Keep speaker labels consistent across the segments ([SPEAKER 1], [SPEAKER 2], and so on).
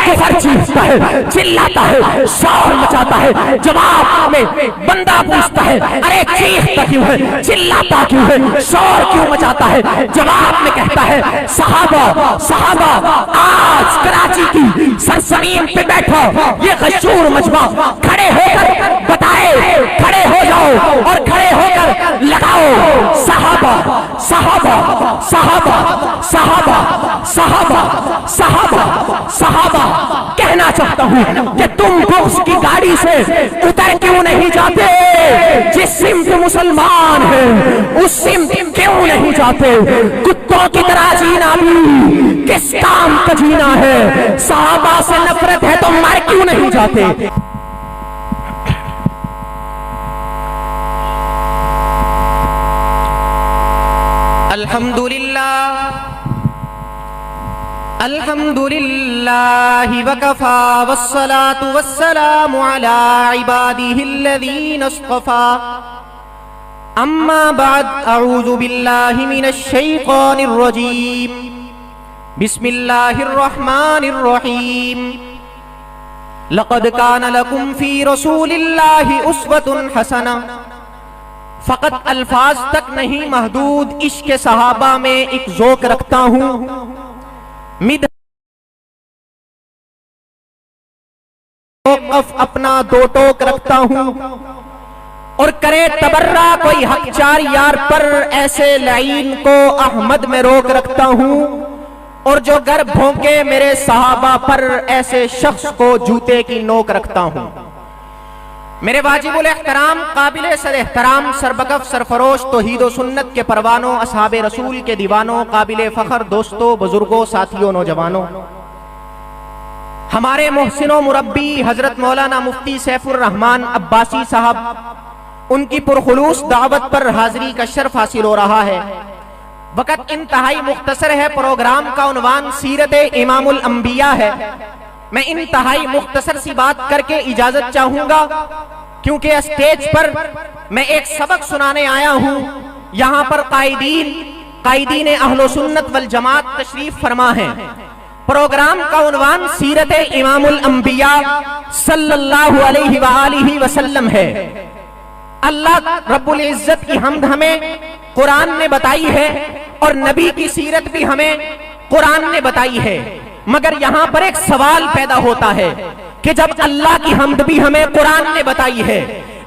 [SPEAKER 1] کفر چیختا ہے، چلاتا ہے، شور مچاتا ہے، جواب میں بندہ پوچھتا ہے ارے چیختا کیوں ہے، چلاتا کیوں ہے، شور کیوں مچاتا ہے؟ جواب میں کہتا ہے صحابہ آج کراچی کی سرزمین پہ بیٹھا یہ غشور مجمع کھڑے ہو کر بتائے، کھڑے ہو جاؤ اور کھڑے ہو کر لگاؤ صحابہ صحابہ صحابہ صحابہ صحابہ صحابہ صحابہ۔ کہنا چاہتا ہوں کہ تم بغض کی گاڑی سے اتر کیوں نہیں جاتے؟ جس سمت مسلمان ہے اس سمت کیوں نہیں جاتے؟ کتوں کی طرح جینا بھی کس کام کا جینا ہے؟ صحابہ سے نفرت ہے تو مر کیوں نہیں جاتے؟
[SPEAKER 2] الحمدللہ وکفا والصلاة والسلام علی عبادہ الذین اصطفا اما بعد اعوذ باللہ من الشیطان الرجیم بسم اللہ الرحمن الرحیم لقد کان لکم فی رسول اللہ اسوۃ حسنہ۔ فقط الفاظ تک نہیں محدود، عشق صحابہ میں ایک ذوق رکھتا ہوں، اپنا دو ٹوک رکھتا ہوں، اور کرے تبرہ کوئی حق چار یار پر ایسے لعین کو احمد میں روک رکھتا ہوں، اور جو گر بھونکے میرے صحابہ پر ایسے شخص کو جوتے کی نوک رکھتا ہوں۔ میرے واجب الاحترام قابل سر احترام سربکف سرفروش توحید و سنت کے پروانوں، اصحاب رسول کے دیوانوں، قابل فخر دوستوں، بزرگوں، ساتھیوں، نوجوانوں، ہمارے محسن و مربی حضرت مولانا مفتی سیف الرحمن عباسی صاحب، ان کی پرخلوص دعوت پر حاضری کا شرف حاصل ہو رہا ہے۔ وقت انتہائی مختصر ہے، پروگرام کا عنوان سیرت امام الانبیاء ہے۔ میں انتہائی مختصر سی بات کر کے اجازت چاہوں گا، کیونکہ اسٹیج پر میں ایک سبق سنانے آیا ہوں۔ یہاں پر قائدین اہل سنت والجماعت تشریف فرما ہیں۔ پروگرام کا عنوان سیرت امام الانبیاء صلی اللہ علیہ وآلہ وسلم ہے۔ اللہ رب العزت کی حمد ہمیں قرآن نے بتائی ہے، اور نبی کی سیرت بھی ہمیں قرآن نے بتائی ہے، مگر یہاں پر ایک سوال پیدا ہوتا ہے کہ جب اللہ کی حمد بھی ہمیں قرآن نے بتائی ہے،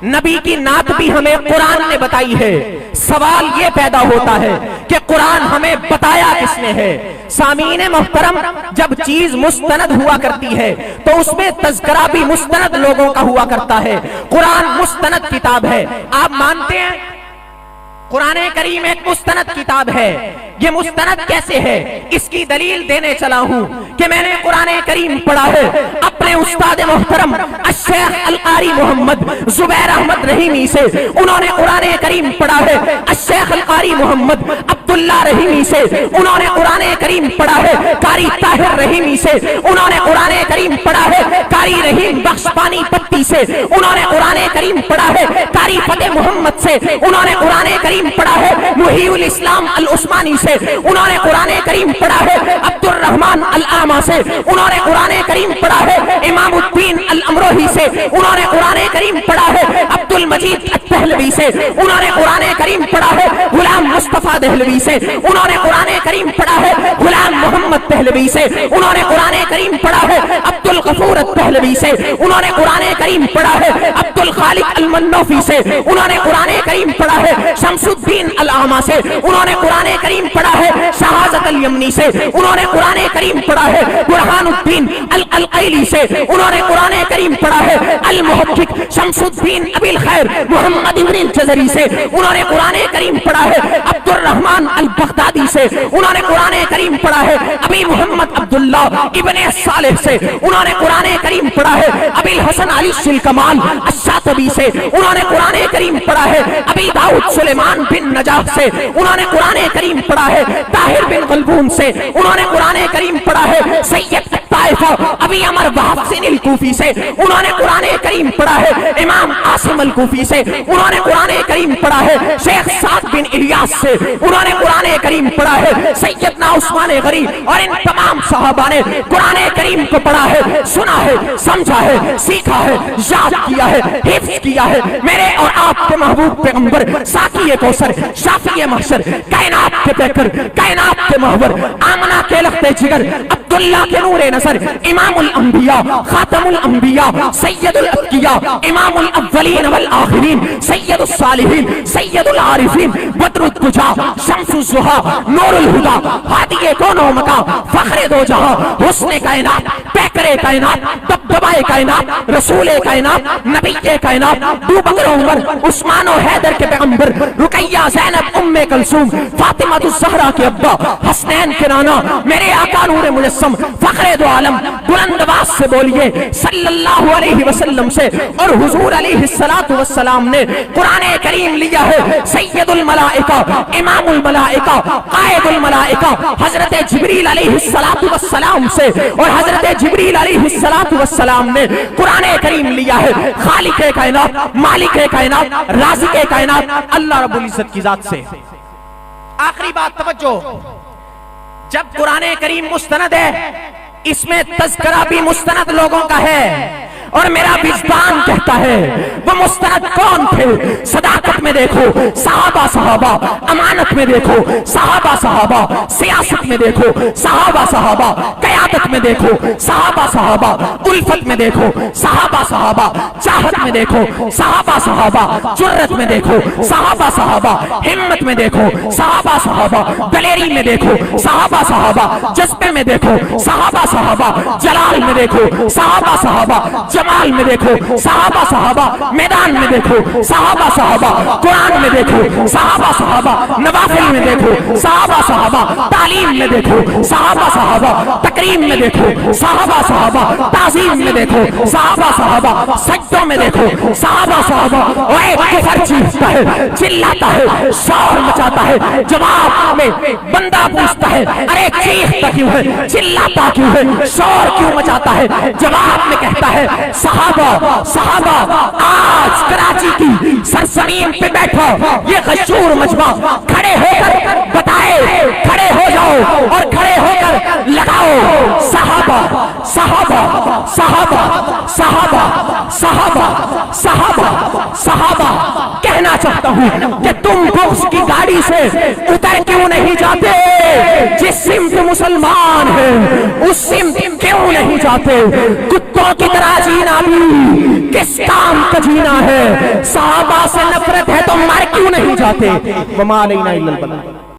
[SPEAKER 2] نبی کی نعت بھی ہمیں قرآن نے بتائی ہے، سوال یہ پیدا ہوتا ہے کہ قرآن ہمیں بتایا کس نے ہے؟ سامعین محترم، جب چیز مستند ہوا کرتی ہے تو اس میں تذکرہ بھی مستند لوگوں کا ہوا کرتا ہے۔ قرآن مستند کتاب ہے، آپ مانتے ہیں؟ قرآن کریم ایک مستند کتاب ہے۔ یہ مستند کیسے ہے؟ اس کی دلیل دینے چلا ہوں کہ میں نے قرآن کریم پڑھا ہے اپنے استاد محترم الشیخ القاری محمد زبیر احمد رحیمی سے، انہوں نے قرآن کریم پڑھا ہے الشیخ القاری محمد عبداللہ رحیمی سے، انہوں نے قرآن کریم پڑھا ہے قاری طاہر رحیمی سے، انہوں نے قرآن کریم پڑھا ہے قاری رحیم بخش پانی پتی سے، انہوں نے قرآن کریم پڑھا ہے قاری فتح محمد سے، انہوں نے قرآن کریم پڑھا ہے محی الاسلام العثمانی سے، انہوں نے قرآن کریم پڑھا ہے عبد الرحمن العامہ سے، انہوں نے قرآن کریم پڑھا ہے امام الدین الامروہی سے، انہوں نے قرآن کریم پڑھا ہے عبد المجید الدہلوی سے، انہوں نے قرآن کریم پڑھا ہے غلام مصطفیٰ دہلوی سے، انہوں نے قرآن کریم پڑھا ہے غلام محمد دہلوی سے، انہوں نے قرآن کریم پڑھا ہے عبد الغفور الدہلوی سے، انہوں نے قرآن کریم پڑھا ہے عبد الخالق المنوفی سے، انہوں نے قرآن کریم پڑھا ہے شمس الدین العامہ سے، انہوں نے قرآن کریم پڑھا ہے شہازت الیمنی سے، انہوں نے قرآن کریم پڑھا ہے برہان الدین القیلی سے، انہوں نے قرآن کریم پڑھا ہے المحقق شمس الدین ابی الخیر محمد ابن الجزری سے، انہوں نے قرآن کریم پڑھا ہے عبد الرحمن البغدادی سے، انہوں نے قرآن کریم پڑھا ہے ابی محمد عبداللہ ابن صالح سے، انہوں نے قرآن کریم پڑھا ہے ابی الحسن علی الکمال الشاطبی سے، انہوں نے قرآن کریم پڑھا ہے ابی داؤد سلیمان بن نجاح سے، انہوں نے قرآن کریم پڑھا ہے طاہر بن غلبون سے، انہوں نے قرآن کریم پڑھا ہے سید طائفہ
[SPEAKER 1] ابھی عمر بحفصین الکوفی سے انہوں نے قرآن کریم پڑھا ہے، امام عاصم الکوفی سے انہوں نے قرآن کریم پڑھا ہے، شیخ سعد بن الیاس سے انہوں نے قرآن کریم پڑھا ہے، سیدنا عثمان غنی اور ان تمام صحابہ نے قرآن کریم کو پڑھا ہے، سنا ہے، سمجھا ہے، سیکھا ہے، یاد کیا ہے، حفظ کیا ہے۔ میرے اور آپ کے محبوب پیغمبر ساقی کوثر، شافی محشر، کائنات کے پیکر، کائنات کے محور، آمنہ کے لخت جگر، عبداللہ کے نور نظر، امام الانبیاء، خاتم الانبیاء، سید الاتقیاء، امام الاولین والآخرین، سید الصالحین، سید العارفین، بدر الدجا، شمس الضحا، نور الہدا، ہادی کون و مکان، فخر دو جہاں، حسن کائنات، پیکر کائنات، دبدبہ کائنات، رسول کائنات، نبی کائنات، ابو بکر عمر، عثمان و حیدر کے پیغمبر، رقیہ زینب ام کلثوم، فاطمہ الزہرا کے ابا، حسنین کے نانا، میرے آقا نور مجسم، فخر دو عالم، بلند آواز سے بولیے صلی اللہ علیہ وسلم سے۔ اور حضور علیہ السلام نے قرآن کریم لیا ہے، سید الملائکہ، امام الملائکہ، قائد الملائکہ حضرت جبریل علیہ السلام سے، اور حضرت جبریل علیہ السلام نے قرآن کریم لیا ہے خالق کائنات، مالک کائنات، رازق کائنات اللہ رب العزت کی ذات سے۔ آخری بات توجہ، جب قرآن کریم مستند ہے، اس میں تذکرہ بھی مستند لوگوں کا ہے، اور میرا وجدان کہتا ہے وہ مستند کون تھے؟ صداقت میں دیکھو صحابہ، امانت میں دیکھو صحابہ، سیاست میں دیکھو صحابہ، قیادت میں دیکھو صحابہ، الفت میں دیکھو صحابہ، چاہت میں دیکھو صحابہ، جرت میں دیکھو صحابہ، ہمت میں دیکھو صحابہ، دلیری میں دیکھو صحابہ، جذبے میں دیکھو صحابہ، جلال میں دیکھو صحابہ، جمال میں دیکھو صحابہ، میدان میں دیکھو صحابہ، قرآن میں دیکھو صحابہ، نوافل میں دیکھو صحابہ، تعلیم میں دیکھو صحابہ، تکریم میں دیکھو صحابہ، تعظیم میں دیکھو صحابہ، سجدوں میں دیکھو صحابہ، اوے کفر چیختا ہے، چلاتا ہے، شور مچاتا ہے، جواب میں بندہ پوچھتا ہے ارے چیختا کیوں ہے، چلاتا کیوں ہے، شور کیوں مچاتا ہے؟ جواب میں کہتا ہے صحابہ آج کراچی کی سرزمین پہ بیٹھو، یہ غشور مجمع کھڑے ہو کر بتائے، کھڑے ہو جاؤ اور کھڑے ہو کر لگاؤ صحابہ۔ کہنا چاہتا ہوں کہ تم بغض کی گاڑی سے اتر کیوں نہیں جاتے؟ جس سمت مسلمان ہے اس سمت کیوں نہیں جاتے؟ کتوں کی طرح جینا بھی کس کام کا جینا ہے؟ صحابہ سے نفرت ہے تو مر کیوں نہیں جاتے؟ وما علینا الا البلاغ۔